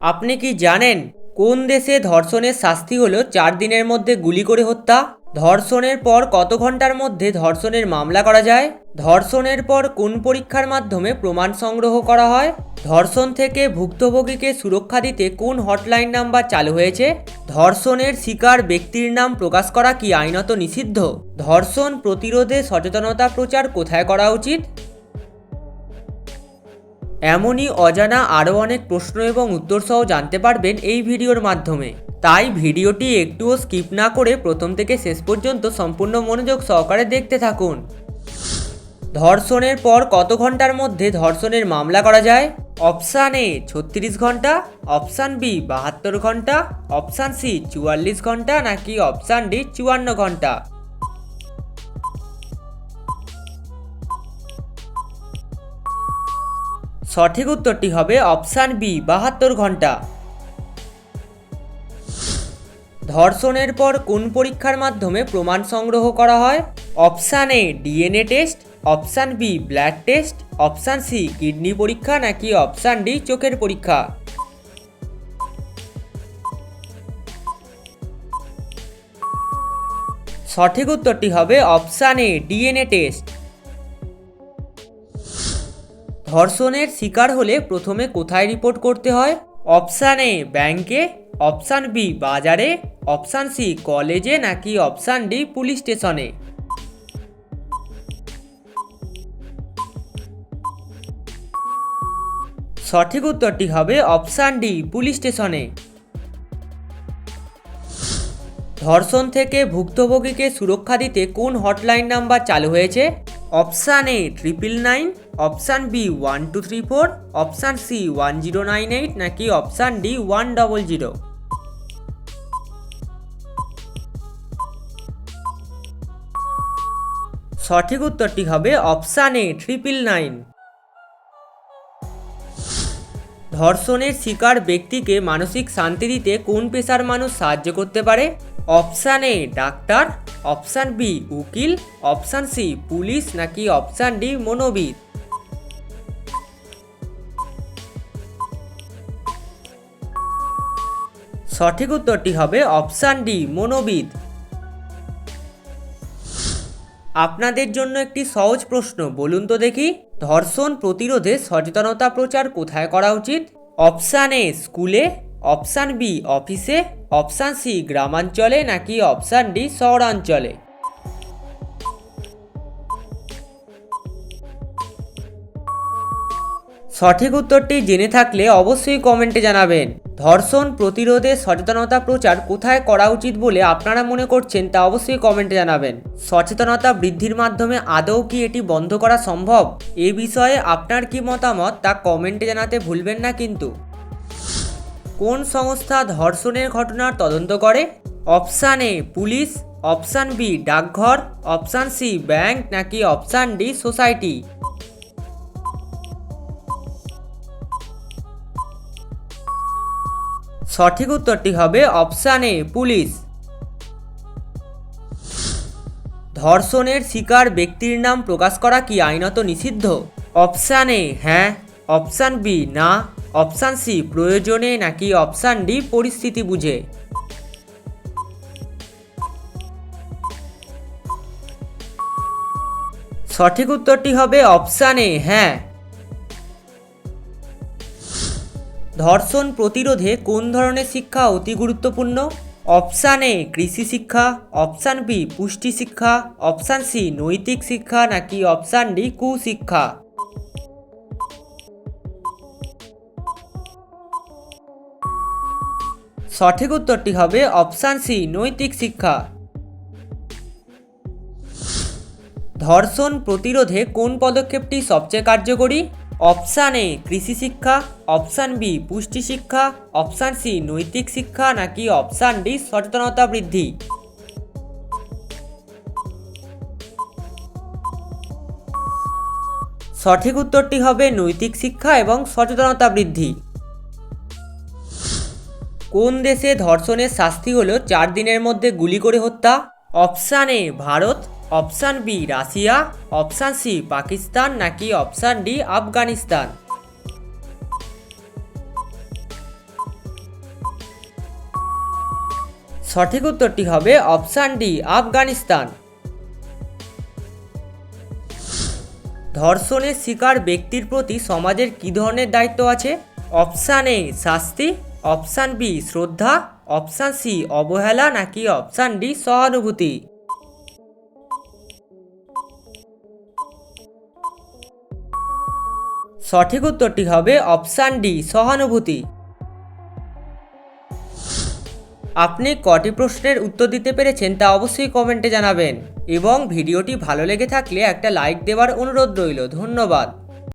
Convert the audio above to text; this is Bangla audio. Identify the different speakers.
Speaker 1: আপনি কি জানেন কোন দেশে ধর্ষণের শাস্তি হলো 4 দিনের মধ্যে গুলি করে হত্যা? ধর্ষণের পর কত ঘন্টার মধ্যে ধর্ষণের মামলা করা যায়? ধর্ষণের পর কোন পরীক্ষার মাধ্যমে প্রমাণ সংগ্রহ করা হয়? ধর্ষণ থেকে ভুক্তভোগীকে সুরক্ষা দিতে কোন হটলাইন নাম্বার চালু হয়েছে? ধর্ষণের শিকার ব্যক্তির নাম প্রকাশ করা কি আইনত নিষিদ্ধ? ধর্ষণ প্রতিরোধে সচেতনতা প্রচার কোথায় করা উচিত? এমনই অজানা আরও অনেক প্রশ্ন এবং উত্তর সহ জানতে পারবেন এই ভিডিওর মাধ্যমে। তাই ভিডিওটি একটুও স্কিপ না করে প্রথম থেকে শেষ পর্যন্ত সম্পূর্ণ মনোযোগ সহকারে দেখতে থাকুন। ধর্ষণের পর কত ঘন্টার মধ্যে ধর্ষণের মামলা করা যায়? অপশান এ 36 ঘন্টা, অপশান বি 72 ঘন্টা, অপশান সি 44 ঘন্টা নাকি অপশান ডি 54 ঘন্টা। সঠিক উত্তরটি হবে অপশান বি 72 ঘন্টা। ধর্ষণের পর কোন পরীক্ষার মাধ্যমে প্রমাণ সংগ্রহ করা হয়? Option A DNA test, option B blood test, option C kidney পরীক্ষা নাকি অপশান ডি চোখের পরীক্ষা। সঠিক উত্তরটি হবে অপশান এ ডিএনএ টেস্ট। ধর্ষণের শিকার হলে প্রথমে কোথায় রিপোর্ট করতে হয়? অপশান এ ব্যাংকে, অপশান বি বাজারে, অপশান সি কলেজে নাকি অপশান ডি পুলিশ স্টেশনে। সঠিক উত্তরটি হবে অপশান ডি পুলিশ স্টেশনে। ধর্ষণ থেকে ভুক্তভোগীকে সুরক্ষা দিতে কোন হটলাইন নাম্বার চালু হয়েছে? Option A 999, option B 1234, option C 1098 নাকি অপশান ডি 100। সঠিক উত্তরটি হবে অপশান এ 999। ধর্ষণের শিকার ব্যক্তিকে মানসিক শান্তি দিতে কোন পেশার মানুষ সাহায্য করতে পারে? অপশান এ ডাক্তার, অপশান বি উকিল, অপশান সি পুলিশ নাকি অপশান ডি মনোবিদ। সঠিক উত্তরটি হবে অপশান ডি মনোবিদ। আপনাদের জন্য একটি সহজ প্রশ্ন, বলুন তো দেখি, ধর্ষণ প্রতিরোধে সচেতনতা প্রচার কোথায় করা উচিত? অপশান এ স্কুলে, অপশান বি অফিসে, অপশান সি গ্রামাঞ্চলে নাকি অপশান ডি শহরাঞ্চলে। সঠিক উত্তরটি জেনে থাকলে অবশ্যই কমেন্টে জানাবেন। ধর্ষণ প্রতিরোধে সচেতনতা প্রচার কোথায় করা উচিত বলে আপনারা মনে করছেন তা অবশ্যই কমেন্টে জানাবেন। সচেতনতা বৃদ্ধির মাধ্যমে আদৌ কি এটি বন্ধ করা সম্ভব? এ বিষয়ে আপনার কি মতামত তা কমেন্টে জানাতে ভুলবেন না কিন্তু। কোন সংস্থা ধর্ষণের ঘটনার তদন্ত করে? Option A police, option B ডাকঘর, অপশান সি ব্যাংক নাকি অপশান ডি সোসাইটি। সঠিক উত্তরটি হবে অপশান এ পুলিশ। ধর্ষণের শিকার ব্যক্তির নাম প্রকাশ করা কি আইনত নিষিদ্ধ? অপশান এ হ্যাঁ, অপশান বি না, অপশান সি প্রয়োজনে নাকি অপশান ডি পরিস্থিতি বুঝে। সঠিক উত্তরটি হবে অপশান এ হ্যাঁ। ধর্ষণ প্রতিরোধে কোন ধরনের শিক্ষা অতি গুরুত্বপূর্ণ? অপশান এ কৃষি শিক্ষা, অপশান বি পুষ্টি শিক্ষা, অপশান সি নৈতিক শিক্ষা নাকি অপশান ডি কুশিক্ষা। সঠিক উত্তরটি হবে অপশান সি নৈতিক শিক্ষা। ধর্ষণ প্রতিরোধে কোন পদক্ষেপটি সবচেয়ে কার্যকরী? অপশান এ কৃষি শিক্ষা, অপশান বি পুষ্টি শিক্ষা, অপশান সি নৈতিক শিক্ষা নাকি অপশান ডি সচেতনতা বৃদ্ধি। সঠিক উত্তরটি হবে নৈতিক শিক্ষা এবং সচেতনতা বৃদ্ধি। কোন দেশে ধর্ষণের শাস্তি হলো 4 দিনের মধ্যে গুলি করে হত্যা? Option A Bharat, option B Russia, option C Pakistan নাকি অপশান ডি আফগানিস্তান। সঠিক উত্তরটি হবে অপশান ডি, আফগানিস্তান। ধর্ষণের শিকার ব্যক্তির প্রতি সমাজের কী ধরনের দায়িত্ব আছে? অপশান এ শাস্তি, অপশান বি শ্রদ্ধা, অপশান সি অবহেলা, নাকি অপশান ডি সহানুভূতি। সঠিক উত্তরটি হবে অপশান ডি, সহানুভূতি। আপনি কটি প্রশ্নের উত্তর দিতে পেরেছেন তা অবশ্যই কমেন্টে জানাবেন এবং ভিডিওটি ভালো লেগে থাকলে একটা লাইক দেওয়ার অনুরোধ রইল। ধন্যবাদ।